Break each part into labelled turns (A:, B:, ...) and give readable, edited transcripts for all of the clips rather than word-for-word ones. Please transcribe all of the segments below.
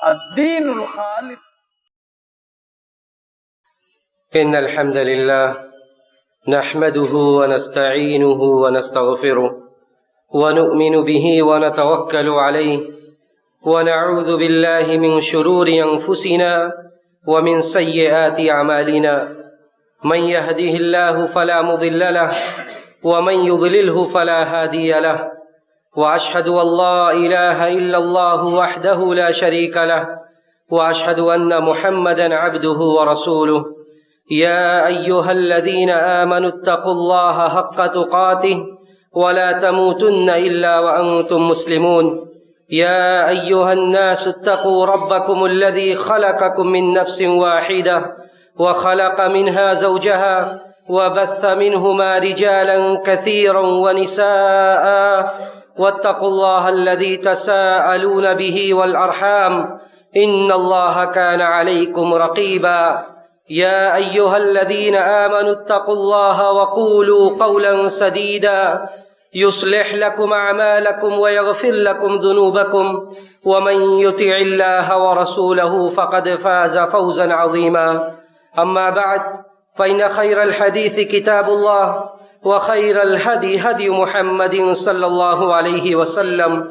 A: الدین الخالص.
B: إن الحمد لله نحمده ونستعينه ونستغفره ونؤمن به ونتوكل عليه ونعوذ بالله من شرور أنفسنا ومن سيئات أعمالنا من يهده الله فلا مضل له ومن يضلله فلا هادي له وأشهد أن لا إله إلا الله وحده لا شريك له وأشهد أن محمدا عبده ورسوله. يا أيها الذين آمنوا اتقوا الله حق تقاته ولا تموتن إلا وأنتم مسلمون. يا أيها الناس اتقوا ربكم الذي خلقكم من نفس واحدة وخلق منها زوجها وبث منهما رجالا كثيرا ونساء واتقوا الله الذي تساءلون به والأرحام إن الله كان عليكم رقيبا. يا أيها الذين آمنوا اتقوا الله وقولوا قولا سديدا يصلح لكم أعمالكم ويغفر لكم ذنوبكم ومن يطع الله ورسوله فقد فاز فوزا عظيما. أما بعد فإن خير الحديث كتاب الله وخير الهدي هدي محمد صلى الله عليه وسلم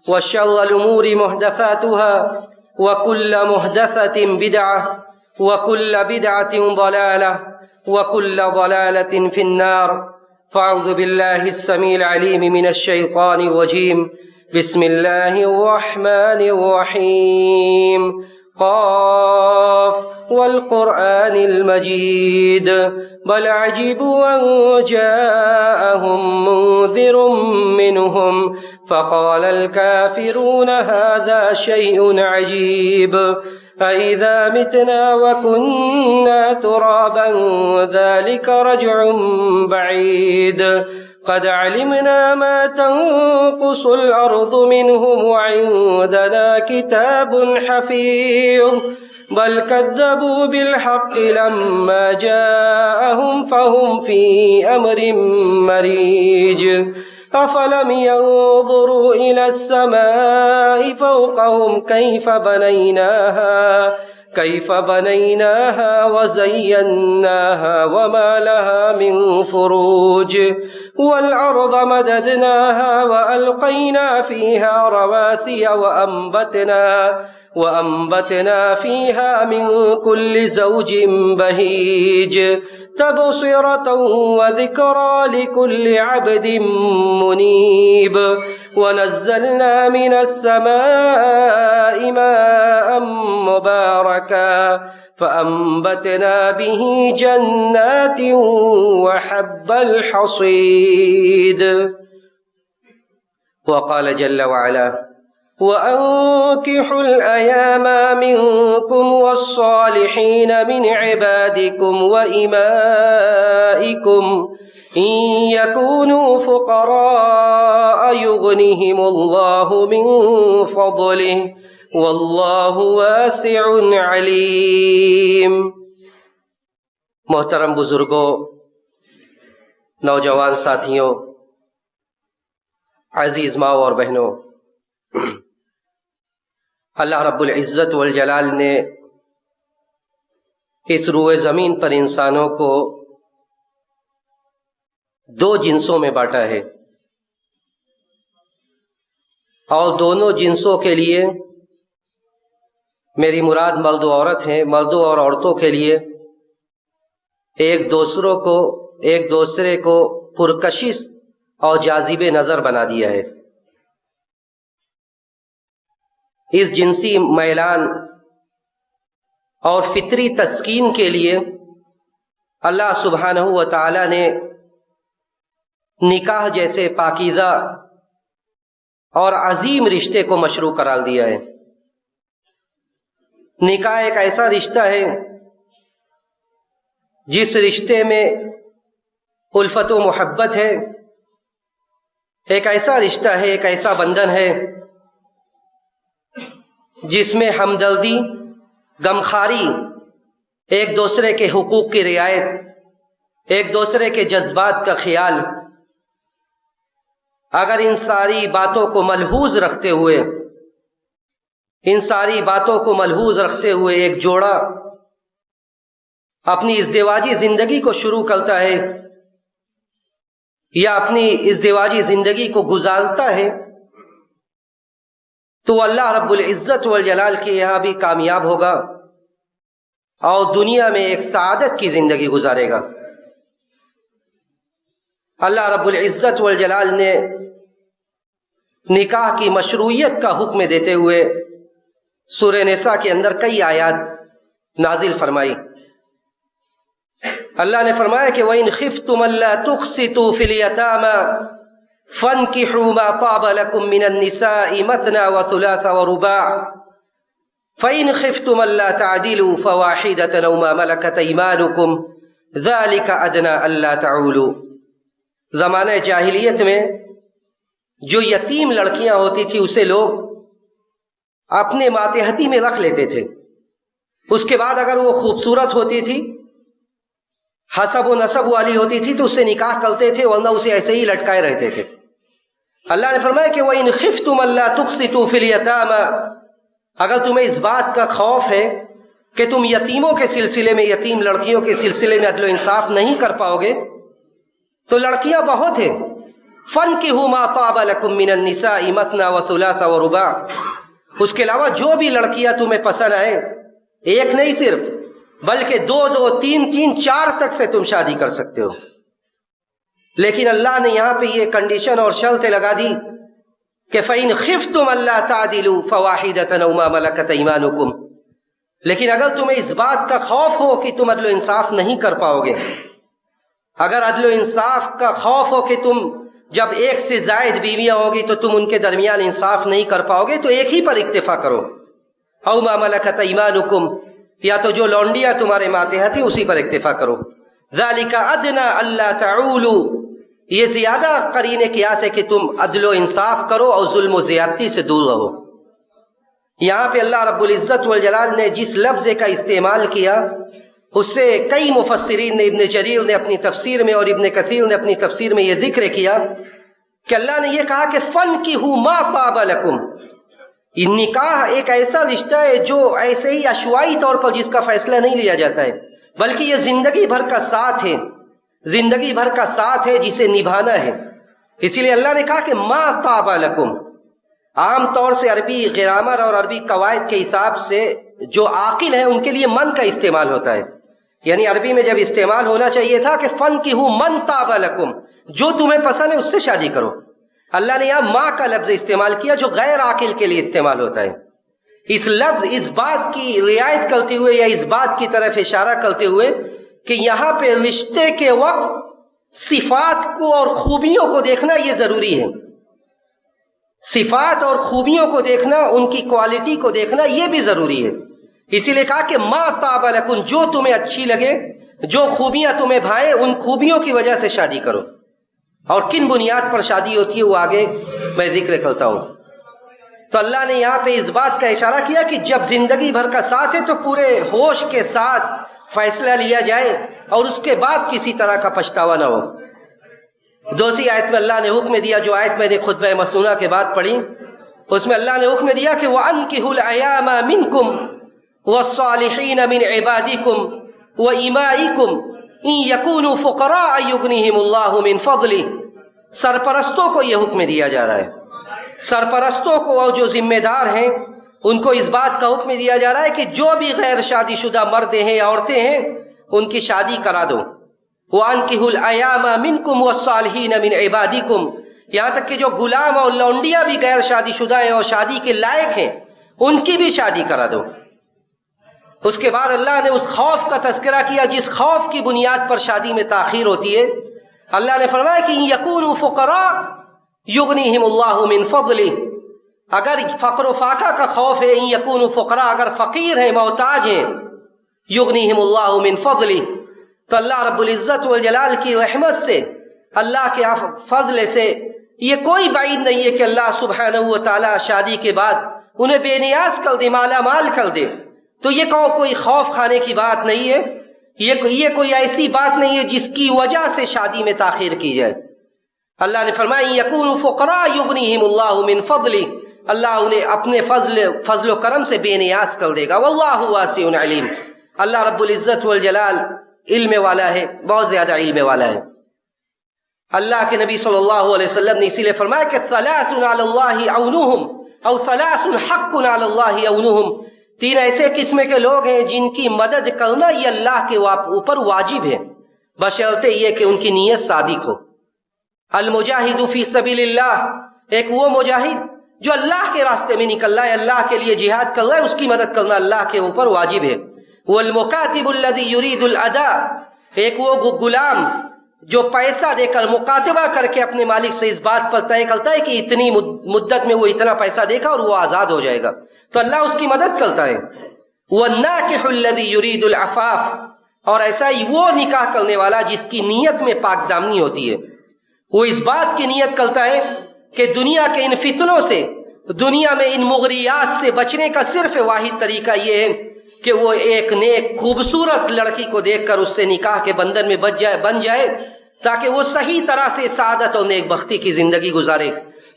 B: وشر الأمور محدثاتها وكل محدثة بدعة وكل بدعة ضلالة وكل ضلالة في النار. فأعوذ بالله السميع العليم من الشيطان الرجيم. بسم الله الرحمن الرحيم. قاف والقرآن المجيد بل عجبوا أن جاءهم منذر منهم فقال الكافرون هذا شيء عجيب أإذا متنا وكنا ترابا ذلك رجع بعيد قد علمنا ما تنقص الأرض منهم وعندنا كتاب حفيظ بل كذبوا بالحق لما جاءهم فهم في أمر مريج. أفلم ينظروا إلى السماء فوقهم كيف بنيناها وزيناها وما لها من فروج والأرض مددناها وألقينا فيها رواسي وأنبتنا فيها من كل زوج بهيج تبصرة وذكرى لكل عبد منيب. ونزلنا من السماء ماء مباركا فأنبتنا به جنات وحب الحصيد. وقال جل وعلا وأنكحوا الأيام منكم والصالحين من عبادكم وإمائكم إن يكونوا فقراء يغنهم الله من فضله والله واسع علیم. محترم بزرگوں، نوجوان ساتھیوں، عزیز ماں اور بہنوں، اللہ رب العزت والجلال نے اس روئے زمین پر انسانوں کو دو جنسوں میں بانٹا ہے اور دونوں جنسوں کے لیے میری مراد مرد و عورت ہیں. مردوں اور عورتوں کے لیے ایک دوسرے کو پرکشش اور جاذب نظر بنا دیا ہے. اس جنسی میلان اور فطری تسکین کے لیے اللہ سبحانہ و تعالی نے نکاح جیسے پاکیزہ اور عظیم رشتے کو مشروع قرار دیا ہے. نکاح ایک ایسا رشتہ ہے جس رشتے میں الفت و محبت ہے، ایک ایسا رشتہ ہے، ایک ایسا بندھن ہے جس میں ہمدردی، غمخواری، ایک دوسرے کے حقوق کی رعایت، ایک دوسرے کے جذبات کا خیال، اگر ان ساری باتوں کو ملحوظ رکھتے ہوئے ان ساری باتوں کو ملحوظ رکھتے ہوئے ایک جوڑا اپنی ازدواجی زندگی کو شروع کرتا ہے یا اپنی ازدواجی زندگی کو گزارتا ہے تو اللہ رب العزت والجلال کے یہاں بھی کامیاب ہوگا اور دنیا میں ایک سعادت کی زندگی گزارے گا۔ اللہ رب العزت والجلال نے نکاح کی مشروعیت کا حکم دیتے ہوئے سورہ نساء کے اندر کئی آیات نازل فرمائی۔ اللہ نے فرمایا کہ وَإِنْ خِفْتُمْ أَلَّا تُقْسِطُوا فِي الْيَتَامَى فَانكِحُوا مَا طَابَ لَكُم مِّنَ النِّسَاءِ مَثْنَىٰ وَثُلَاثَ وَرُبَاعَ فَإِنْ خِفْتُمْ أَلَّا تَعْدِلُوا فَوَاحِدَةً أَوْ مَا مَلَكَتْ أَيْمَانُكُمْ ذَلِكَ أَدْنَىٰ أَلَّا تَعُولُوا۔ زمانہ جاہلیت میں جو یتیم لڑکیاں ہوتی تھی اسے لوگ اپنے ماتحتی میں رکھ لیتے تھے، اس کے بعد اگر وہ خوبصورت ہوتی تھی، حسب و نسب والی ہوتی تھی تو اس سے نکاح کرتے تھے، ورنہ اسے ایسے ہی لٹکائے رہتے تھے۔ اللہ نے فرمایا کہ وَإِنْ خِفْتُمْ أَلَّا تُقْسِطُوا فِي الْيَتَامَى، اگر تمہیں اس بات کا خوف ہے کہ تم یتیموں کے سلسلے میں، یتیم لڑکیوں کے سلسلے میں عدل و انصاف نہیں کر پاؤ گے تو لڑکیاں بہت ہیں۔ فَانكِحُوا مَا طَابَ لَكُم مِّنَ النِّسَاءِ مَثْنَىٰ وَثُلَاثَ وَرُبَاعَ، اس کے علاوہ جو بھی لڑکیاں تمہیں پسند آئے، ایک نہیں صرف بلکہ دو دو، تین تین، چار تک سے تم شادی کر سکتے ہو۔ لیکن اللہ نے یہاں پہ یہ کنڈیشن اور شرط لگا دی کہ فَإِنْ خِفْتُمْ أَلَّا تَعْدِلُوا فَوَاحِدَةً أَوْ مَا مَلَكَتْ أَيْمَانُكُمْ، لیکن اگر تمہیں اس بات کا خوف ہو کہ تم عدل و انصاف نہیں کر پاؤ گے، اگر عدل و انصاف کا خوف ہو کہ تم جب ایک سے زائد بیویاں ہوگی تو تم ان کے درمیان انصاف نہیں کر پاؤ گے، تو ایک ہی پر اکتفا کرو۔ أَوْ مَا مَلَكَتْ أَيْمَانُكُمْ، یا تو جو لونڈیاں تمہارے ماتحت ہیں اسی پر اکتفا کرو۔ ذَلِكَ أَدْنَىٰ أَلَّا تَعُولُوا، یہ زیادہ قرین قیاس ہے کہ تم عدل و انصاف کرو اور ظلم و زیادتی سے دور رہو۔ یہاں پہ اللہ رب العزت والجلال نے جس لفظ کا استعمال کیا اس سے کئی مفسرین نے، ابن جریر نے اپنی تفسیر میں اور ابن کثیر نے اپنی تفسیر میں یہ ذکر کیا کہ اللہ نے یہ کہا کہ فَانكِحُوا مَا طَابَ لَكُم، یہ نکاح ایک ایسا رشتہ ہے جو ایسے ہی عشوائی طور پر جس کا فیصلہ نہیں لیا جاتا ہے، بلکہ یہ زندگی بھر کا ساتھ ہے، زندگی بھر کا ساتھ ہے جسے نبھانا ہے۔ اسی لیے اللہ نے کہا کہ ما طاب لکم۔ عام طور سے عربی گرامر اور عربی قواعد کے حساب سے جو عاقل ہیں ان کے لیے من کا استعمال ہوتا ہے، یعنی عربی میں جب استعمال ہونا چاہیے تھا کہ فَانكِحُوا مَن طَابَ لَكُم، جو تمہیں پسند ہے اس سے شادی کرو۔ اللہ نے یہاں ماں کا لفظ استعمال کیا جو غیر عاقل کے لیے استعمال ہوتا ہے۔ اس لفظ اس بات کی رعایت کرتے ہوئے یا اس بات کی طرف اشارہ کرتے ہوئے کہ یہاں پہ رشتے کے وقت صفات کو اور خوبیوں کو دیکھنا یہ ضروری ہے، صفات اور خوبیوں کو دیکھنا، ان کی کوالٹی کو دیکھنا یہ بھی ضروری ہے۔ اسی لیے کہا کہ ما طاب لکم، جو تمہیں اچھی لگے، جو خوبیاں تمہیں بھائیں ان خوبیوں کی وجہ سے شادی کرو۔ اور کن بنیاد پر شادی ہوتی ہے وہ آگے میں ذکر کرتا ہوں۔ تو اللہ نے یہاں پہ اس بات کا اشارہ کیا کہ جب زندگی بھر کا ساتھ ہے تو پورے ہوش کے ساتھ فیصلہ لیا جائے اور اس کے بعد کسی طرح کا پچھتاوا نہ ہو۔ دوسری آیت میں اللہ نے حکم دیا، جو آیت میں نے خطبہ مسنونہ کے بعد پڑھی، اس میں اللہ نے حکم دیا کہ وَأَنكِحُوا الْأَيَامَ مِنكُمْ وَالصَّالِحِينَ مِنْ عِبَادِكُمْ وَإِمَائِكُمْ إِن يَكُونُوا فُقَرَاءَ يُغْنِهِمُ اللَّهُ مِنْ فَضْلِهِ۔ سرپرستوں کو یہ حکم دیا جا رہا ہے، سرپرستوں کو اور جو ذمہ دار ہیں ان کو اس بات کا حکم دیا جا رہا ہے کہ جو بھی غیر شادی شدہ مرد ہیں یا عورتیں ہیں ان کی شادی کرا دو۔ وَأَنكِحُوا الْأَيَامَ مِنكُمْ وَالصَّالِحِينَ مِنْ عِبَادِكُمْ، یہاں تک کہ جو غلام اور لونڈیاں بھی غیر شادی شدہ ہیں اور شادی کے لائق ہیں ان کی بھی شادی کرا دو۔ اس کے بعد اللہ نے اس خوف کا تذکرہ کیا جس خوف کی بنیاد پر شادی میں تاخیر ہوتی ہے۔ اللہ نے فرمایا کہ یکونوا فقراء یغنیہم اللہ من فضلہ، اگر فقر و فاقہ کا خوف ہے، ان یکونوا فقراء، اگر فقیر ہیں، محتاج ہیں، یغنیہم اللہ من فضلہ، تو اللہ رب العزت والجلال کی رحمت سے، اللہ کے فضل سے یہ کوئی بعید نہیں ہے کہ اللہ سبحانہ و تعالی شادی کے بعد انہیں بے نیاز کر دے، مالا مال کر دے۔ تو یہ کوئی خوف کھانے کی بات نہیں ہے، یہ کوئی ایسی بات نہیں ہے جس کی وجہ سے شادی میں تاخیر کی جائے۔ اللہ نے فرمایا یکونوا فقراء یغنیہم اللہ من فضلہ، اللہ انہیں اپنے فضل و کرم سے بے نیاز کر دے گا. واللہ واسع علیم. اللہ رب العزت والجلال علم والا ہے، بہت زیادہ علم والا ہے. اللہ کے نبی صلی اللہ علیہ وسلم نے اسی لیے فرمایا کہ ثلاث علی اللہ عونہم او ثلاث حق علی اللہ عونہم. 3 ایسے قسم کے لوگ ہیں جن کی مدد کرنا یہ اللہ کے اوپر واجب ہے، بشرطے یہ کہ ان کی نیت صادق ہو. المجاہد فی سبیل اللہ، ایک وہ مجاہد جو اللہ کے راستے میں نکل رہا ہے، اللہ کے لیے جہاد کر رہا ہے، اس کی مدد کرنا اللہ کے اوپر واجب ہے. والمکاتب الذی یرید الاداء، ایک وہ غلام جو پیسہ دے کر مکاتبہ کر کے اپنے مالک سے اس بات پر طے کرتا ہے کہ اتنی مدت میں وہ اتنا پیسہ دے گا اور وہ آزاد ہو جائے گا، تو اللہ اس کی مدد کرتا ہے. والناکح الذی یرید العفاف، اور ایسا ہی وہ نکاح کرنے والا جس کی نیت میں پاک دامنی ہوتی ہے، وہ اس بات کی نیت کرتا ہے کہ دنیا کے ان فتنوں سے، دنیا میں ان مغریات سے بچنے کا صرف واحد طریقہ یہ ہے کہ وہ ایک نیک خوبصورت لڑکی کو دیکھ کر اس سے نکاح کے بندھن میں بن جائے تاکہ وہ صحیح طرح سے سعادت اور نیک بختی کی زندگی گزارے.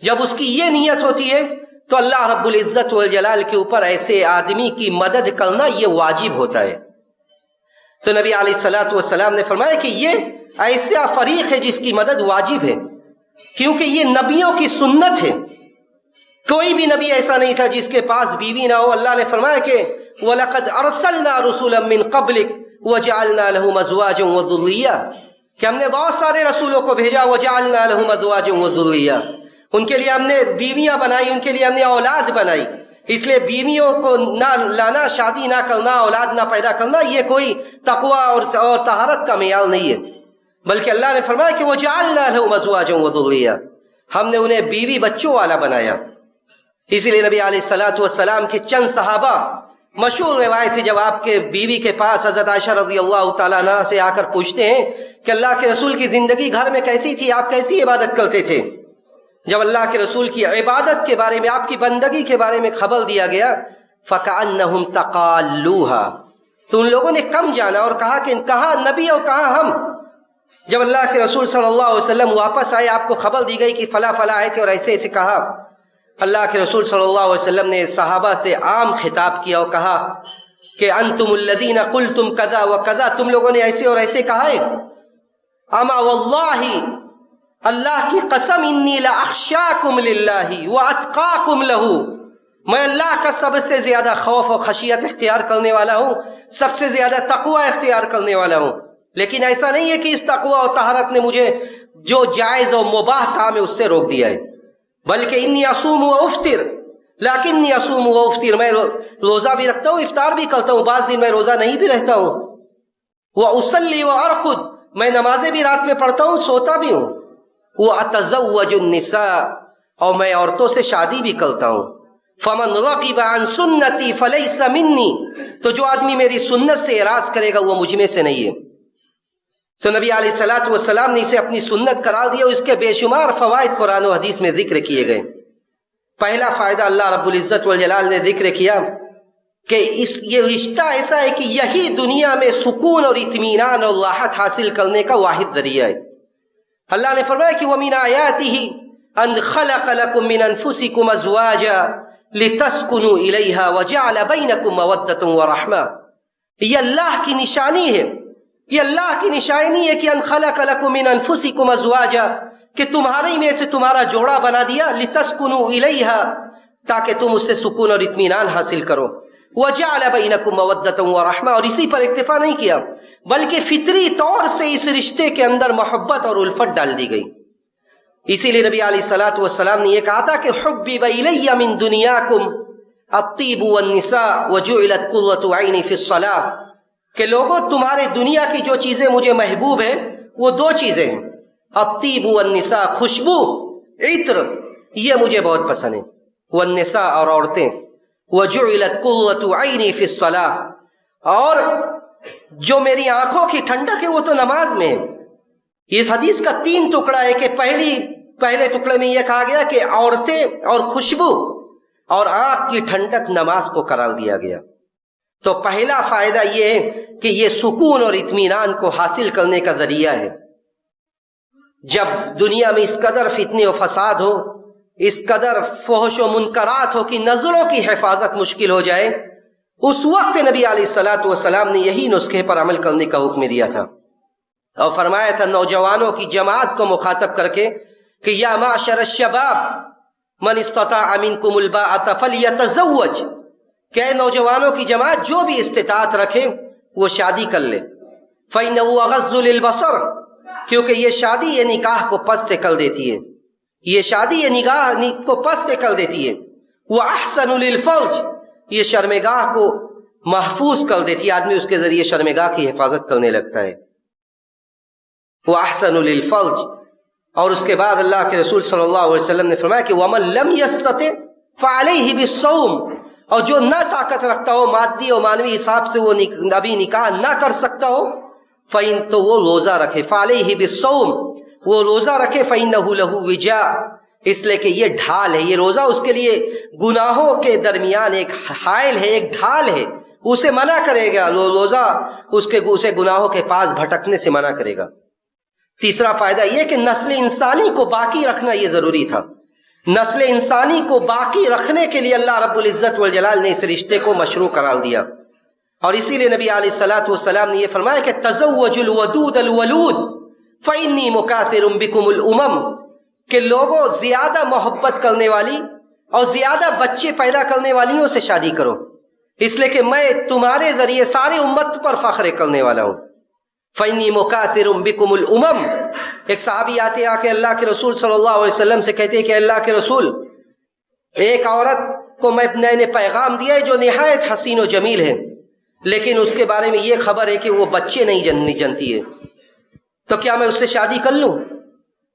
B: جب اس کی یہ نیت ہوتی ہے تو اللہ رب العزت والجلال کے اوپر ایسے آدمی کی مدد کرنا یہ واجب ہوتا ہے. تو نبی علیہ الصلوۃ والسلام نے فرمایا کہ یہ ایسا فریق ہے جس کی مدد واجب ہے، کیونکہ یہ نبیوں کی سنت ہے. کوئی بھی نبی ایسا نہیں تھا جس کے پاس بیوی نہ ہو. اللہ نے فرمایا کہ وَلَقَدْ أَرْسَلْنَا رُسُلًا مِّن قَبْلِكَ وَجَعَلْنَا لَهُمْ أَزْوَاجًا وَذُرِّيَّةً، کہ ہم نے بہت سارے رسولوں کو بھیجا. وَجَعَلْنَا لَهُمْ أَزْوَاجًا وَذُرِّيَّةً، ان کے لیے ہم نے بیویاں بنائی، ان کے لیے ہم نے اولاد بنائی. اس لیے بیویوں کو نہ لانا، شادی نہ کرنا، اولاد نہ پیدا کرنا یہ کوئی تقوی اور طہارت کا معیار نہیں ہے، بلکہ اللہ نے فرمایا کہ وَجَعَلْنَا لَهُمْ أَزْوَاجًا وَذُرِّيَّةً، ہم نے انہیں بیوی بچوں والا بنایا. اسی لیے نبی علیہ الصلوۃ والسلام کے چند صحابہ، مشہور روایت ہے، جب آپ کے بیوی کے پاس حضرت عائشہ رضی اللہ تعالیٰ عنہ سے آ کر پوچھتے ہیں کہ اللہ کے رسول کی زندگی گھر میں کیسی تھی، آپ کیسی عبادت کرتے تھے. جب اللہ کے رسول کی عبادت کے بارے میں، آپ کی بندگی کے بارے میں خبر دیا گیا، فَكَأَنَّهُمْ تَقَالُّوهَا، تو ان لوگوں نے کم جانا اور کہا کہ کہاں نبی اور کہاں ہم. جب اللہ کے رسول صلی اللہ علیہ وسلم واپس آئے، آپ کو خبر دی گئی کہ فلاں فلاں آئے تھے اور ایسے ایسے کہا. اللہ کے رسول صلی اللہ علیہ وسلم نے صحابہ سے عام خطاب کیا اور کہا کہ انتم الذین قلتم کذا وکذا، تم لوگوں نے ایسے اور ایسے کہا ہے. اما واللہ، اللہ کی قسم، انی لاخشاکم للہ واتقاکم لہ، میں اللہ کا سب سے زیادہ خوف و خشیت اختیار کرنے والا ہوں، سب سے زیادہ تقوی اختیار کرنے والا ہوں. لیکن ایسا نہیں ہے کہ اس تقوی اور طہارت نے مجھے جو جائز اور مباح کام ہے اس سے روک دیا ہے، بلکہ انی اصوم و افطر، لیکنی اصوم و افطر، میں روزہ بھی رکھتا ہوں، افطار بھی کرتا ہوں، بعض دن میں روزہ نہیں بھی رہتا ہوں. واصلی وارقد، میں نمازیں بھی رات میں پڑھتا ہوں، سوتا بھی ہوں. واتزوج النساء، اور میں عورتوں سے شادی بھی کرتا ہوں. فمن رغب عن سنتی فلیس منی، تو جو آدمی میری سنت سے اعراض کرے گا وہ مجھ میں سے نہیں ہے. تو نبی علیہ الصلوۃ والسلام نے اسے اپنی سنت قرار دیا. اس کے بے شمار فوائد قرآن و حدیث میں ذکر کیے گئے. پہلا فائدہ اللہ رب العزت والجلال نے ذکر کیا کہ یہ رشتہ ایسا ہے کہ یہی دنیا میں سکون اور اطمینان اور راحت حاصل کرنے کا واحد ذریعہ ہے. اللہ نے فرمایا کہ وَمِنْ آیَاتِهِ أَنْ خَلَقَ لَكُم مِّنْ أَنفُسِكُمْ أَزْوَاجًا لِتَسْكُنُوا إِلَيْهَا وَجَعَلَ بَيْنَكُمْ مَوَدَّةً وَرَحْمَةً، یہ اللہ کی نشانی ہے، یہ اللہ کی نشانی ہے کہ ان خلق لکم من انفسکم ازواجا، کہ تمہارے میں سے تمہارا جوڑا بنا دیا، لتسکنوا الیہا، تاکہ تم اس سے سکون اور اطمینان حاصل کرو. وجعل بینکم مودۃ ورحمہ، اور اسی پر اکتفا نہیں کیا بلکہ فطری طور سے اس رشتے کے اندر محبت اور الفت ڈال دی گئی. اسی لیے نبی علیہ الصلوۃ والسلام نے یہ کہا تھا کہ حبب الی من دنیاکم الطیب والنساء وجعلت قرۃ عینی فی الصلاۃ، کہ لوگوں تمہارے دنیا کی جو چیزیں مجھے محبوب ہیں وہ 2 چیزیں ہیں، الطیب والنساء، خوشبو، عطر، یہ مجھے بہت پسند ہے، والنساء، اور عورتیں، وجعلت قرۃ عینی فی الصلاۃ، اور جو میری آنکھوں کی ٹھنڈک ہے وہ تو نماز میں ہے. اس حدیث کا 3 ٹکڑا ہے کہ پہلے ٹکڑے میں یہ کہا گیا کہ عورتیں اور خوشبو اور آنکھ کی ٹھنڈک نماز کو قرار دیا گیا. تو پہلا فائدہ یہ ہے کہ یہ سکون اور اطمینان کو حاصل کرنے کا ذریعہ ہے. جب دنیا میں اس قدر فتنے و فساد ہو، اس قدر فحش و منکرات ہو کہ نظروں کی حفاظت مشکل ہو جائے، اس وقت نبی علیہ الصلوۃ والسلام نے یہی نسخے پر عمل کرنے کا حکم دیا تھا، اور فرمایا تھا نوجوانوں کی جماعت کو مخاطب کر کے کہ یا معشر الشباب من استطاع منکم الباءۃ فلیتزوج، کہ اے نوجوانوں کی جماعت جو بھی استطاعت رکھے وہ شادی کر لے، فإنه أغض للبصر، کیونکہ یہ شادی یہ نکاح کو پست کر دیتی ہے، یہ شادی یہ نگاہ کو پست کر دیتی ہے، وأحسن للفرج، یہ شرمگاہ کو محفوظ کر دیتی ہے، آدمی اس کے ذریعے شرمگاہ کی حفاظت کرنے لگتا ہے، وأحسن للفرج۔ اور اس کے بعد اللہ کے رسول صلی اللہ علیہ وسلم نے فرمایا کہ ومن لم يستطع فعليه بالصوم، اور جو نہ طاقت رکھتا ہو مادی اور مانوی حساب سے وہ ابھی نکاح نہ کر سکتا ہو، فإن، تو وہ روزہ رکھے، فعليه بالصوم، وہ روزہ رکھے، فإنه له وجاء، اس لیے کہ یہ ڈھال ہے، یہ روزہ اس کے لیے گناہوں کے درمیان ایک حائل ہے، ایک ڈھال ہے، اسے منع کرے گا، روزہ اسے گناہوں کے پاس بھٹکنے سے منع کرے گا۔ تیسرا فائدہ یہ کہ نسل انسانی کو باقی رکھنا یہ ضروری تھا، نسل انسانی کو باقی رکھنے کے لیے اللہ رب العزت والجلال نے اس رشتے کو مشروع قرار دیا، اور اسی لیے نبی علیہ الصلوۃ والسلام نے یہ فرمایا کہ تزوجوا الودود الولود فإنی مکاثر بکم الامم، کہ لوگوں زیادہ محبت کرنے والی اور زیادہ بچے پیدا کرنے والیوں سے شادی کرو، اس لیے کہ میں تمہارے ذریعے ساری امت پر فخر کرنے والا ہوں، فإنی مکاثر بکم الامم۔ ایک صحابی آتے آ کے اللہ کے رسول صلی اللہ علیہ وسلم سے کہتے کہ اللہ کے رسول، ایک عورت کو میں نے پیغام دیا ہے جو نہایت حسین و جمیل ہے، لیکن اس کے بارے میں یہ خبر ہے کہ وہ بچے نہیں جنتی ہے، تو کیا میں اس سے شادی کر لوں؟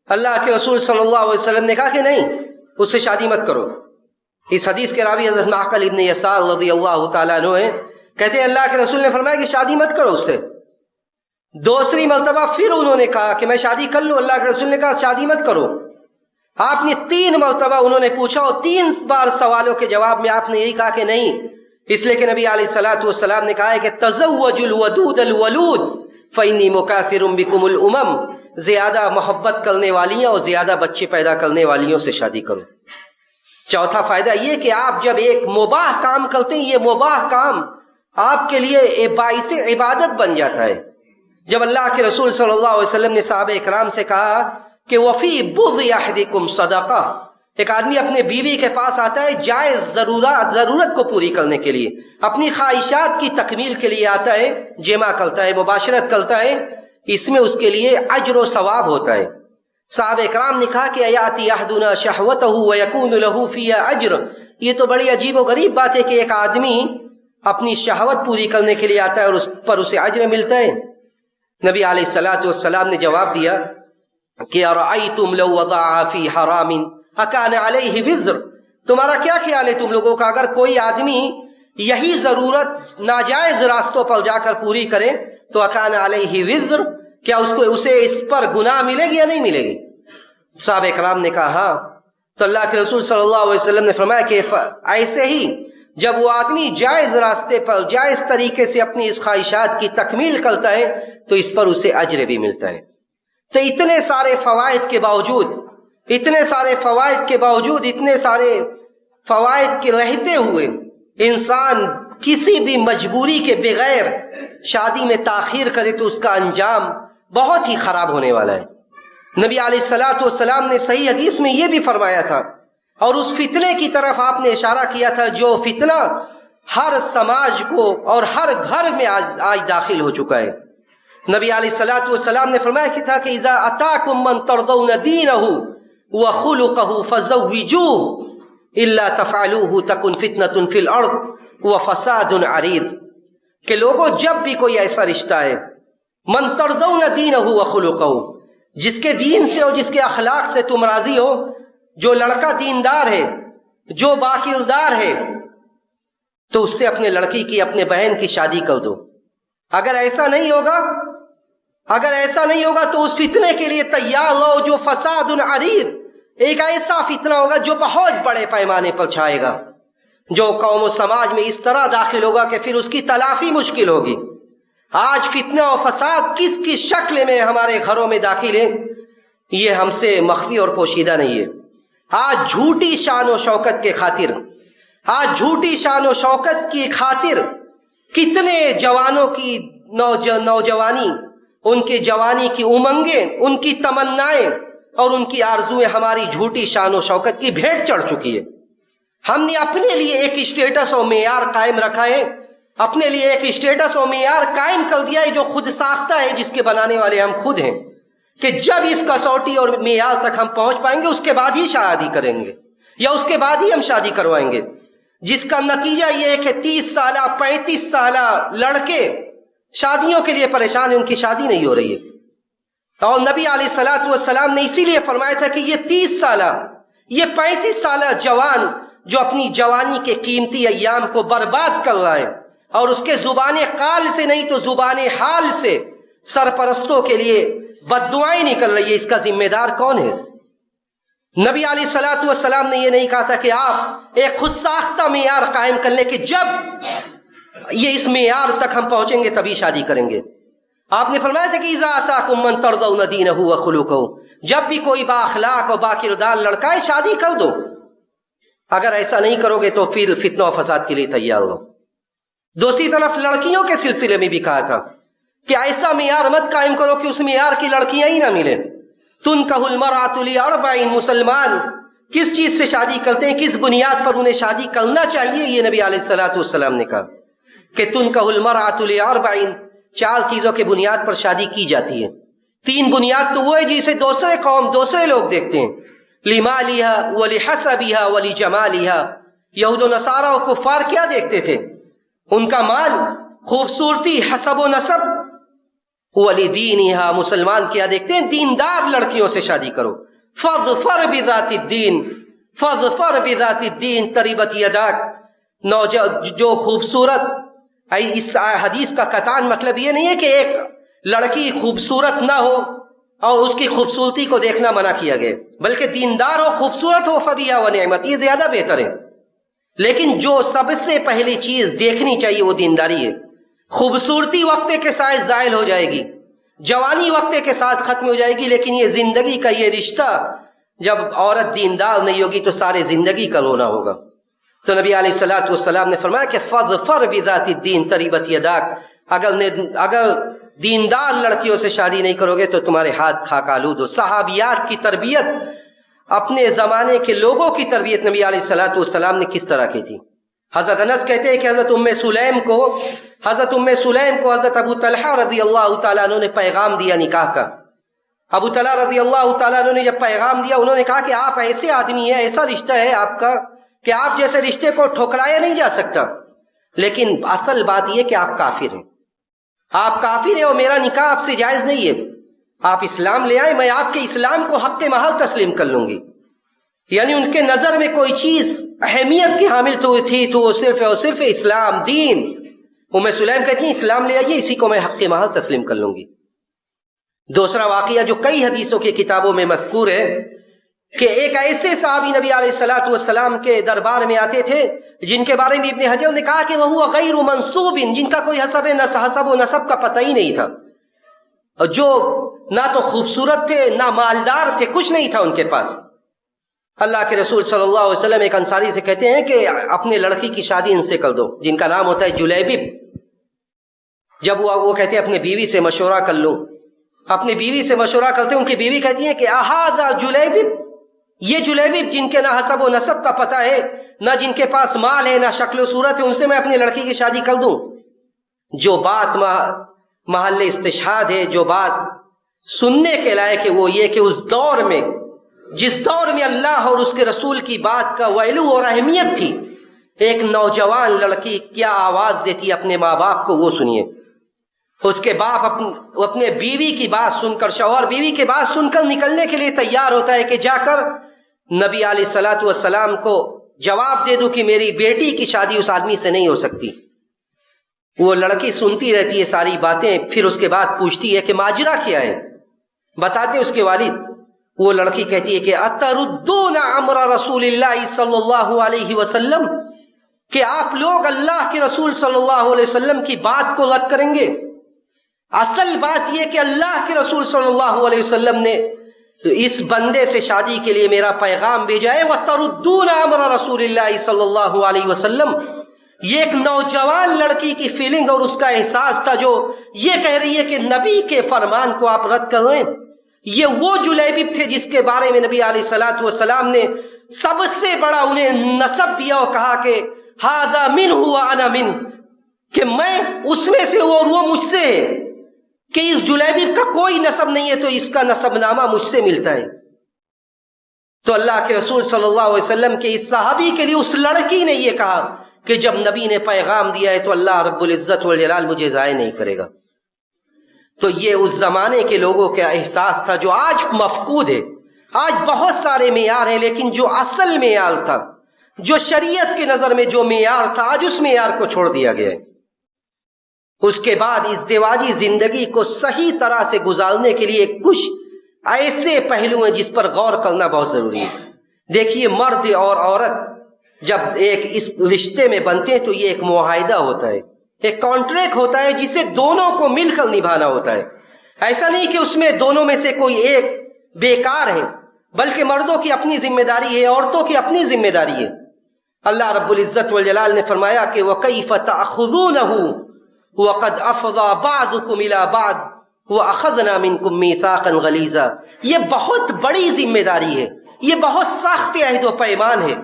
B: اللہ کے رسول صلی اللہ علیہ وسلم نے کہا کہ نہیں، اس سے شادی مت کرو۔ اس حدیث کے راوی حضرت معقل ابن یسار رضی اللہ تعالیٰ عنہ ہیں، کہتے ہیں اللہ کے رسول نے فرمایا کہ شادی مت کرو اس سے۔ دوسری مرتبہ پھر انہوں نے کہا کہ میں شادی کر لوں، اللہ کے رسول نے کہا شادی مت کرو۔ آپ نے 3 مرتبہ انہوں نے پوچھا، اور 3 بار سوالوں کے جواب میں آپ نے یہی کہا کہ نہیں، اس لیے کہ نبی علیہ الصلوۃ والسلام نے کہا ہے کہ تزوجوا الودود الولود فإنی مکاثر بکم الامم، زیادہ محبت کرنے والیاں اور زیادہ بچے پیدا کرنے والیوں سے شادی کرو۔ چوتھا فائدہ یہ کہ آپ جب ایک مباح کام کرتے ہیں، یہ مباح کام آپ کے لیے باعث عبادت بن جاتا ہے۔ جب اللہ کے رسول صلی اللہ علیہ وسلم نے صحابہ اکرام سے کہا کہ وفی بغض احدکم صدقہ، ایک آدمی اپنے بیوی کے پاس آتا ہے جائز ضرورت کو پوری کرنے کے لیے، اپنی خواہشات کی تکمیل کے لیے آتا ہے، جمع کرتا ہے، مباشرت کرتا ہے، اس میں اس کے لیے اجر و ثواب ہوتا ہے۔ صحابہ اکرام نے کہا کہ ایاتی احدنا شہوتہ ویکون لہ فیہا اجر، یہ تو بڑی عجیب و غریب بات ہے کہ ایک آدمی اپنی شہوت پوری کرنے کے لیے آتا ہے اور اس پر اسے اجر ملتا ہے۔ نبی علیہ الصلوۃ والسلام نے جواب دیا کہ ارأیتم لو وضع فی حرام اکان علیہ وزر، تمہارا کیا خیال ہے تم لوگوں کا، اگر کوئی آدمی یہی ضرورت ناجائز راستوں پر جا کر پوری کرے تو اکان علیہ وزر، کیا اسے اس پر گناہ ملے گی یا نہیں ملے گی؟ صحابہ کرام نے کہا ہاں۔ تو اللہ کے رسول صلی اللہ علیہ وسلم نے فرمایا کہ ایسے ہی جب وہ آدمی جائز راستے پر جائز طریقے سے اپنی اس خواہشات کی تکمیل کرتا ہے تو اس پر اسے اجر بھی ملتا ہے۔ تو اتنے سارے فوائد کے فوائد کے رہتے ہوئے انسان کسی بھی مجبوری کے بغیر شادی میں تاخیر کرے تو اس کا انجام بہت ہی خراب ہونے والا ہے۔ نبی علیہ الصلوۃ والسلام نے صحیح حدیث میں یہ بھی فرمایا تھا، اور اس فتنے کی طرف آپ نے اشارہ کیا تھا جو فتنہ ہر سماج کو اور ہر گھر میں آج داخل ہو چکا ہے۔ نبی علیہ الصلوۃ والسلام نے فرمایا تھا کہ اذا اتاکم من ترضون دینہ وخلقہ فزوجوہ الا تفعلوہ تکن فتنۃ فی الارض وفساد عریض، کہ لوگوں جب بھی کوئی ایسا رشتہ ہے، من ترضون دینہ وخلقہ، جس کے دین سے اور جس کے اخلاق سے تم راضی ہو، جو لڑکا دیندار ہے، جو باکردار ہے، تو اس سے اپنے لڑکی کی، اپنے بہن کی شادی کر دو۔ اگر ایسا نہیں ہوگا تو اس فتنے کے لیے تیار رہو جو فساد عریض، ایک ایسا فتنہ ہوگا جو بہت بڑے پیمانے پر چھائے گا، جو قوم و سماج میں اس طرح داخل ہوگا کہ پھر اس کی تلافی مشکل ہوگی۔ آج فتنہ و فساد کس کی شکل میں ہمارے گھروں میں داخل ہے، یہ ہم سے مخفی اور پوشیدہ نہیں ہے۔ آج جھوٹی شان و شوکت کے خاطر، آج جھوٹی شان و شوکت کی خاطر کتنے جوانوں کی نوجوانی، ان کی جوانی کی امنگیں، ان کی تمنائیں اور ان کی آرزویں ہماری جھوٹی شان و شوکت کی بھیٹ چڑھ چکی ہے۔ ہم نے اپنے لیے ایک اسٹیٹس و معیار قائم رکھا ہے، اپنے لیے ایک اسٹیٹس و معیار قائم کر دیا ہے جو خود ساختہ ہے، جس کے بنانے والے ہم خود ہیں، کہ جب اس کسوٹی اور معیار تک ہم پہنچ پائیں گے اس کے بعد ہی شادی کریں گے، یا اس کے بعد ہی ہم شادی کروائیں گے، جس کا نتیجہ یہ ہے کہ 30 سالہ 35 سالہ لڑکے شادیوں کے لیے پریشان ہیں، ان کی شادی نہیں ہو رہی ہے۔ اور نبی علیہ الصلوۃ والسلام نے اسی لیے فرمایا تھا کہ یہ 30 سالہ، یہ 35 سالہ جوان جو اپنی جوانی کے قیمتی ایام کو برباد کر رہا ہے اور اس کے زبان قال سے نہیں تو زبان حال سے سرپرستوں کے لیے بد دعائیں نکل رہی ہے، اس کا ذمہ دار کون ہے؟ نبی علیہ الصلوۃ والسلام نے یہ نہیں کہا تھا کہ آپ ایک خود ساختہ معیار قائم کر لیں کہ جب یہ اس معیار تک ہم پہنچیں گے تبھی شادی کریں گے۔ آپ نے فرمایا تھا کہ اذا آتاکم من ترضون دینہ وخلقہ، جب بھی کوئی با اخلاق اور با کردار لڑکا ہے شادی کر دو، اگر ایسا نہیں کرو گے تو پھر فتنہ و فساد کے لیے تیار ہو۔ دوسری طرف لڑکیوں کے سلسلے میں بھی کہا تھا کہ ایسا معیار مت قائم کرو کہ اس معیار کی لڑکیاں ہی نہ ملیں۔ تنکح المرأۃ لاربع، مسلمان کس چیز سے شادی کرتے ہیں، کس بنیاد پر انہیں شادی کرنا چاہیے، یہ نبی علیہ الصلوۃ والسلام نے کہا کہ تنکح المرأۃ لاربع، 4 چیزوں کے بنیاد پر شادی کی جاتی ہے۔ 3 بنیاد تو وہ ہے جسے دوسرے قوم دوسرے لوگ دیکھتے ہیں، لمالہا ولحسبہا ولجمالہا۔ یہود و نصارہ و کفار کیا دیکھتے تھے؟ ان کا مال، خوبصورتی، حسب و نسب۔ ولدینہا، مسلمان کیا دیکھتے ہیں؟ دیندار لڑکیوں سے شادی کرو۔ فاظفر بذات الدین، فاظفر بذات الدین تربت یداک، جو خوبصورت، اس حدیث کا قطعاً مطلب یہ نہیں ہے کہ ایک لڑکی خوبصورت نہ ہو اور اس کی خوبصورتی کو دیکھنا منع کیا گیا، بلکہ دیندار ہو، خوبصورت ہو، فبیہا ونعمت، یہ زیادہ بہتر ہے۔ لیکن جو سب سے پہلی چیز دیکھنی چاہیے وہ دینداری ہے۔ خوبصورتی وقت کے ساتھ زائل ہو جائے گی، جوانی وقت کے ساتھ ختم ہو جائے گی، لیکن یہ زندگی کا یہ رشتہ جب عورت دیندار نہیں ہوگی تو سارے زندگی کا رونا ہوگا۔ تو نبی علیہ الصلوۃ والسلام نے فرمایا کہ فاظفر بذات الدین تربت یداک، اگر دیندار لڑکیوں سے شادی نہیں کرو گے تو تمہارے ہاتھ خاک آلود ہو۔ صحابیات کی تربیت، اپنے زمانے کے لوگوں کی تربیت نبی علیہ الصلوۃ والسلام نے کس طرح کی تھی؟ حضرت انس کہتے ہیں کہ حضرت ام سلیم کو حضرت ابو طلحہ رضی اللہ تعالیٰ عنہ نے پیغام دیا نکاح کا۔ ابو طلحہ رضی اللہ تعالیٰ عنہ نے جب پیغام دیا، انہوں نے کہا کہ آپ ایسے آدمی ہیں، ایسا رشتہ ہے آپ کا کہ آپ جیسے رشتے کو ٹھکرایا نہیں جا سکتا، لیکن اصل بات یہ کہ آپ کافر ہیں، آپ کافر ہیں اور میرا نکاح آپ سے جائز نہیں ہے، آپ اسلام لے آئیں، میں آپ کے اسلام کو حق محل تسلیم کر لوں گی۔ یعنی ان کے نظر میں کوئی چیز اہمیت کی حامل تھی تو وہ صرف اور صرف اسلام، دین۔ ام سلیم کہتی ہیں اسلام لے آئیے، اسی کو میں حق محل تسلیم کر لوں گی۔ دوسرا واقعہ جو کئی حدیثوں کی کتابوں میں مذکور ہے کہ ایک ایسے صحابی نبی علیہ الصلوۃ والسلام کے دربار میں آتے تھے جن کے بارے میں ابن حجر نے کہا کہ وہ غیر منصوب، جن کا کوئی حسب و نسب کا پتہ ہی نہیں تھا، جو نہ تو خوبصورت تھے نہ مالدار تھے، کچھ نہیں تھا ان کے پاس۔ اللہ کے رسول صلی اللہ علیہ وسلم ایک انصاری سے کہتے ہیں کہ اپنے لڑکی کی شادی ان سے کر دو، جن کا نام ہوتا ہے جلیبب۔ جب وہ کہتے ہیں اپنے بیوی سے مشورہ کر لوں، اپنی بیوی سے مشورہ کرتے ہیں، ان کی بیوی کہتی ہے کہ اہذا جلیبب، یہ جلیبب جن کے نہ حسب و نسب کا پتہ ہے، نہ جن کے پاس مال ہے، نہ شکل و صورت ہے، ان سے میں اپنی لڑکی کی شادی کر دوں؟ جو بات محل استشہاد ہے، جو بات سننے کے لائق ہے، وہ یہ کہ اس دور میں، جس دور میں اللہ اور اس کے رسول کی بات کا ویلو اور اہمیت تھی، ایک نوجوان لڑکی کیا آواز دیتی اپنے ماں باپ کو، وہ سنیے۔ اس کے باپ اپنے بیوی کی بات سن کر، شوہر بیوی کی بات سن کر نکلنے کے لیے تیار ہوتا ہے کہ جا کر نبی علیہ الصلوۃ والسلام کو جواب دے دوں کہ میری بیٹی کی شادی اس آدمی سے نہیں ہو سکتی۔ وہ لڑکی سنتی رہتی ہے ساری باتیں، پھر اس کے بعد پوچھتی ہے کہ ماجرا کیا ہے، بتاتے اس کے والد۔ وہ لڑکی کہتی ہے کہ اتردون امر رسول اللہ صلی اللہ علیہ وسلم، کہ آپ لوگ اللہ کے رسول صلی اللہ علیہ وسلم کی بات کو رد کریں گے؟ اصل بات یہ کہ اللہ کے رسول صلی اللہ علیہ وسلم نے تو اس بندے سے شادی کے لیے میرا پیغام بھیجا ہے وَتَرُدُّونَ أَمْرَ رَسُولِ اللَّهِ صلی اللہ علیہ وسلم. یہ ایک نوجوان لڑکی کی فیلنگ اور اس کا احساس تھا جو یہ کہہ رہی ہے کہ نبی کے فرمان کو آپ رد کر رہے ہیں. یہ وہ جلیبیب تھے جس کے بارے میں نبی علیہ الصلوۃ والسلام نے سب سے بڑا انہیں نسب دیا اور کہا کہ ہذا منہ وانا منہ، کہ میں اس میں سے ہوں اور وہ مجھ سے ہے، کہ اس جلیبیب کا کوئی نسب نہیں ہے تو اس کا نسب نامہ مجھ سے ملتا ہے. تو اللہ کے رسول صلی اللہ علیہ وسلم کے اس صحابی کے لیے اس لڑکی نے یہ کہا کہ جب نبی نے پیغام دیا ہے تو اللہ رب العزت والجلال مجھے ضائع نہیں کرے گا. تو یہ اس زمانے کے لوگوں کا احساس تھا جو آج مفقود ہے. آج بہت سارے معیار ہیں لیکن جو اصل معیار تھا، جو شریعت کی نظر میں جو معیار تھا، آج اس معیار کو چھوڑ دیا گیا ہے. اس کے بعد ازدواجی زندگی کو صحیح طرح سے گزارنے کے لیے کچھ ایسے پہلو ہیں جس پر غور کرنا بہت ضروری ہے. دیکھیے، مرد اور عورت جب ایک اس رشتے میں بنتے ہیں تو یہ ایک معاہدہ ہوتا ہے، ایک کانٹریکٹ ہوتا ہے جسے دونوں کو مل کر نبھانا ہوتا ہے. ایسا نہیں کہ اس میں دونوں میں سے کوئی ایک بیکار ہے، بلکہ مردوں کی اپنی ذمہ داری ہے، عورتوں کی اپنی ذمہ داری ہے. اللہ رب العزت والجلال نے فرمایا کہ وَكَيْفَ تَأْخُذُونَهُ وَقَدْ أَفْضَىٰ بَعْضُكُمْ إِلَىٰ بَعْضٍ وَأَخَذْنَا مِنْكُمْ مِيثَاقًا غَلِيظًا. یہ بہت بڑی ذمہ داری ہے، یہ بہت سخت عہد و پیمان ہے.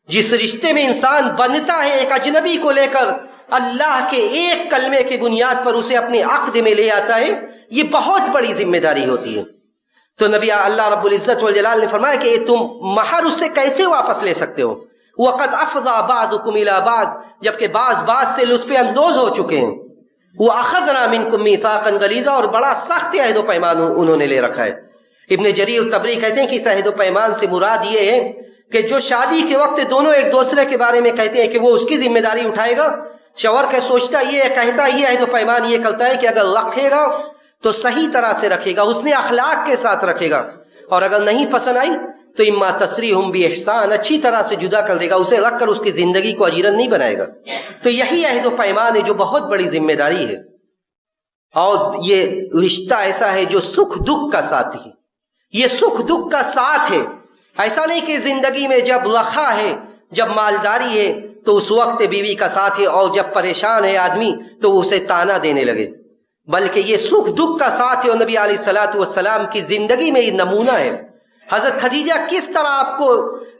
B: جس رشتے میں انسان بنتا ہے ایک اجنبی کو لے کر، اللہ کے ایک کلمے کی بنیاد پر اسے اپنے عقد میں لے آتا ہے، یہ بہت بڑی ذمہ داری ہوتی ہے. تو نبی اللہ رب العزت والجلال نے فرمایا کہ تم مہر اس سے کیسے واپس لے سکتے ہو؟ وَقَدْ أَفْضَىٰ بَعْضُكُمْ إِلَىٰ بَعْضٍ، جبکہ بعض سے لطف اندوز ہو چکے ہیں. وَأَخَذْنَا مِنْكُمْ مِيثَاقًا غَلِيظًا، اور بڑا سخت عہد و پیمان انہوں نے لے رکھا ہے. ابن جریر طبری کہتے ہیں کہ اس عہد و پیمان سے مراد یہ ہے کہ جو شادی کے وقت دونوں ایک دوسرے کے بارے میں کہتے ہیں کہ وہ اس کی ذمہ داری اٹھائے گا، شوہر کا سوچتا یہ کہتا یہ عہد و پیمان یہ کرتا ہے کہ اگر رکھے گا تو صحیح طرح سے رکھے گا، اس نے اخلاق کے ساتھ رکھے گا، اور اگر نہیں پسند آئی تو اما تسریحم باحسان، اچھی طرح سے جدا کر دے گا، اسے رکھ کر اس کی زندگی کو اجیرن نہیں بنائے گا. تو یہی عہد و پیمان ہے جو بہت بڑی ذمہ داری ہے. اور یہ رشتہ ایسا ہے جو سکھ دکھ کا ساتھ ہے، یہ سکھ دکھ کا ساتھ ہے. ایسا نہیں کہ زندگی میں جب رخا ہے، جب مالداری ہے تو اس وقت بیوی کا ساتھ ہے، اور جب پریشان ہے آدمی تو اسے تانا دینے لگے، بلکہ یہ سکھ دکھ کا ساتھ ہے. اور نبی علیہ الصلوۃ والسلام کی زندگی میں یہ نمونہ ہے. حضرت خدیجہ کس طرح آپ کو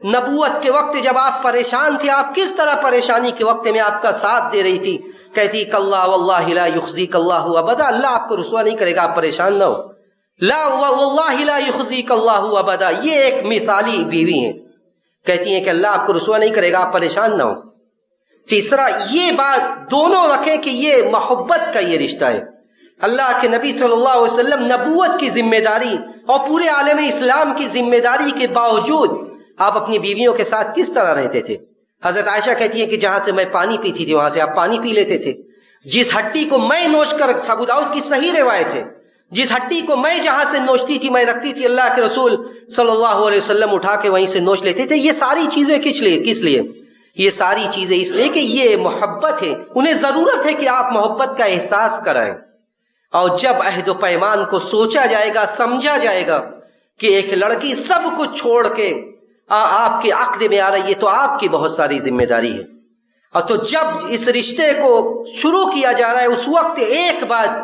B: نبوت کے وقت جب آپ پریشان تھے، آپ کس طرح پریشانی کے وقت میں آپ کا ساتھ دے رہی تھی. کہتی کہ اللہ واللہ لا یخزیک اللہ ابدا، اللہ آپ کو رسوا نہیں کرے گا، آپ پریشان نہ ہو. لا واللہ لا یخزیک اللہ ابدا، یہ ایک مثالی بیوی ہیں، کہتی ہیں کہ اللہ آپ کو رسوا نہیں کرے گا، آپ پریشان نہ ہو. تیسرا یہ بات دونوں رکھیں کہ یہ محبت کا یہ رشتہ ہے. اللہ کے نبی صلی اللہ علیہ وسلم نبوت کی ذمہ داری اور پورے عالم اسلام کی ذمہ داری کے باوجود آپ اپنی بیویوں کے ساتھ کس طرح رہتے تھے. حضرت عائشہ کہتی ہے کہ جہاں سے میں پانی پیتی تھی وہاں سے آپ پانی پی لیتے تھے. جس ہٹی کو میں نوچ کر، ابو داؤد کی صحیح روایت ہے، جس ہٹی کو میں جہاں سے نوچتی تھی میں رکھتی تھی، اللہ کے رسول صلی اللہ علیہ وسلم اٹھا کے وہیں سے نوچ لیتے تھے. یہ ساری چیزیں کس لیے؟ یہ ساری چیزیں اس لیے کہ یہ محبت ہے. انہیں ضرورت ہے کہ آپ محبت کا احساس کرائیں. اور جب عہد و پیمان کو سوچا جائے گا، سمجھا جائے گا کہ ایک لڑکی سب کچھ چھوڑ کے آپ کے عقد میں آ رہی ہے تو آپ کی بہت ساری ذمہ داری ہے. اور تو جب اس رشتے کو شروع کیا جا رہا ہے اس وقت ایک بات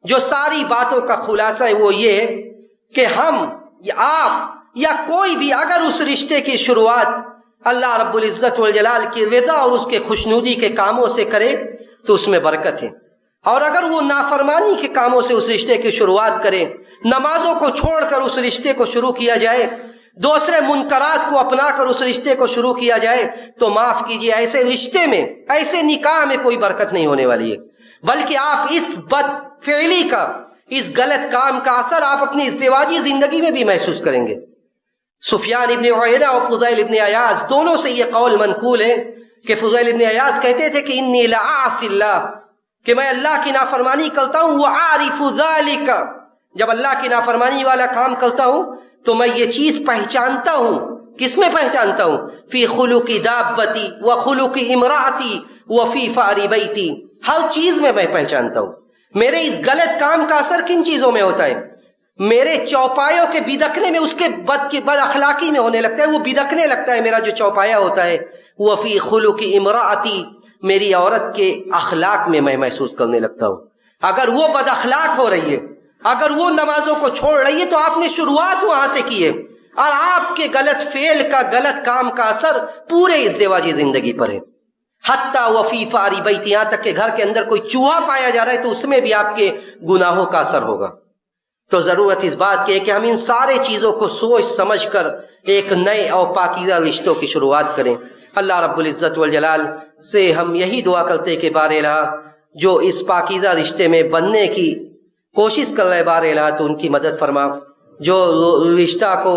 B: جو ساری باتوں کا خلاصہ ہے وہ یہ ہے کہ ہم یا آپ یا کوئی بھی اگر اس رشتے کی شروعات اللہ رب العزت والجلال کی رضا اور اس کے خوشنودی کے کاموں سے کرے تو اس میں برکت ہے. اور اگر وہ نافرمانی کے کاموں سے اس رشتے کی شروعات کرے، نمازوں کو چھوڑ کر اس رشتے کو شروع کیا جائے، دوسرے منکرات کو اپنا کر اس رشتے کو شروع کیا جائے، تو معاف کیجیے ایسے رشتے میں، ایسے نکاح میں کوئی برکت نہیں ہونے والی ہے، بلکہ آپ اس بد فعلی کا، اس غلط کام کا اثر آپ اپنی ازدواجی زندگی میں بھی محسوس کریں گے. سفیان ابن عیینہ اور فضیل ابن عیاض دونوں سے یہ قول منقول ہے کہ فضیل ابن عیاض کہتے تھے کہ انی لأعصی اللہ، کہ میں اللہ کی نافرمانی کرتا ہوں، وعارف ذالک، جب اللہ کی نافرمانی والا کام کرتا ہوں تو میں یہ چیز پہچانتا ہوں. کس میں پہچانتا ہوں؟ فی خلق دابتی وخلق امراتی وفی فار بیتی، ہر چیز میں پہچانتا ہوں. میرے اس غلط کام کا اثر کن چیزوں میں ہوتا ہے؟ میرے چوپایوں کے بدکنے میں اس کے بد اخلاقی میں ہونے لگتا ہے، وہ بدکنے لگتا ہے میرا جو چوپایا ہوتا ہے. وفی خلق امراتی، میری عورت کے اخلاق میں میں محسوس کرنے لگتا ہوں. اگر وہ بد اخلاق ہو رہی ہے، اگر وہ نمازوں کو چھوڑ رہی ہے، تو آپ نے شروعات وہاں سے کی ہے، اور آپ کے غلط فعل کا، غلط کام کا اثر پورے ازدواجی زندگی پر ہے. حتیٰ وفی فاری بیت، یہاں تک کہ گھر کے اندر کوئی چوہا پایا جا رہا ہے تو اس میں بھی آپ کے گناہوں کا اثر ہوگا. تو ضرورت اس بات کی ہے کہ ہم ان سارے چیزوں کو سوچ سمجھ کر ایک نئے اور پاکیزہ رشتوں کی شروعات کریں. اللہ رب العزت والجلال سے ہم یہی دعا کرتے کہ بار الہ جو اس پاکیزہ رشتے میں بننے کی کوشش کر رہے بار الہ تو ان کی مدد فرما. جو رشتہ کو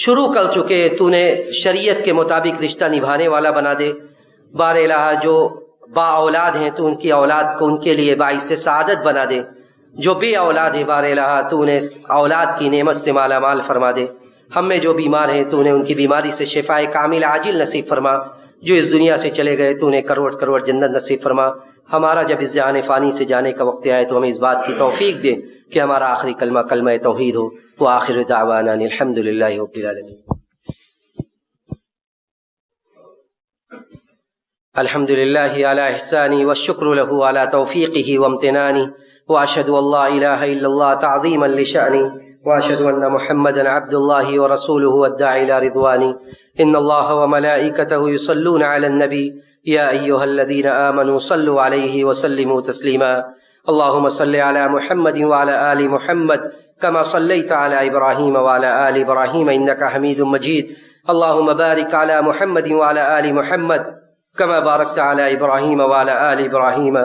B: شروع کر چکے تو نے شریعت کے مطابق رشتہ نبھانے والا بنا دے. بار الہ جو با اولاد ہیں تو ان کی اولاد کو ان کے لیے باعث سعادت بنا دے. جو بے اولاد ہے بار الہ تو انہیں اولاد کی نعمت سے مالا مال فرما دے. ہم میں جو بیمار ہیں تو انہیں ان کی بیماری سے شفائے کامل عاجل نصیب فرما. جو اس دنیا سے چلے گئے تو انہیں کروڑ کروڑ جنت نصیب فرما. ہمارا جب اس جہان فانی سے جانے کا وقت آئے تو ہمیں اس بات کی توفیق دے کہ ہمارا آخری کلمہ کلمہ توحید ہو. وآخر دعوانا الحمد للہ رب العالمین. الحمد للہ علی احسانی والشکر له علی توفیقہ وامتنانی. واشهد ان لا اله الا الله تعظیما لشأنه واشهد ان محمدا عبد الله ورسوله الداعي الى رضوانه. ان الله وملائكته يصلون على النبي يا ايها الذين امنوا صلوا عليه وسلموا تسليما. اللهم صل على محمد وعلى ال محمد كما صليت على ابراهيم وعلى ال ابراهيم انك حميد مجيد. اللهم بارك على محمد وعلى ال محمد كما باركت على ابراهيم وعلى ال ابراهيم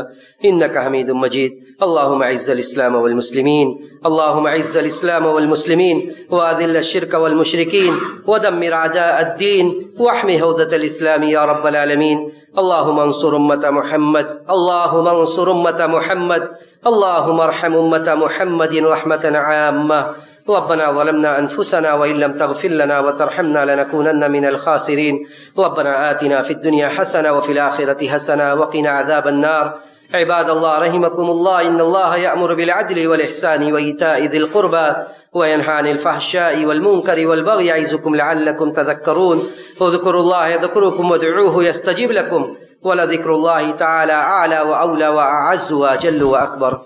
B: انك حميد مجيد. اللهم اعز الاسلام والمسلمين، اللهم اعز الاسلام والمسلمين واذل الشرك والمشركين ودمر اعداء الدين واحمي هودة الاسلام يا رب العالمين. اللهم انصر امة محمد، اللهم انصر امة محمد، اللهم ارحم امة محمد رحمة عامة. ربنا ظلمنا انفسنا وان لم تغفر لنا وترحمنا لنكونن من الخاسرين. ربنا آتنا في الدنيا حسنة وفي الآخرة حسنة وقنا عذاب النار. عباد الله رحمكم الله، إن الله يأمر بالعدل والإحسان وإيتاء ذي القربى وينهى عن الفحشاء والمنكر والبغي يعظكم لعلكم تذكرون. اذكروا الله يذكركم وادعوه يستجب لكم ولذكر الله تعالى أعلى وأولى وأعز وأجل وأكبر.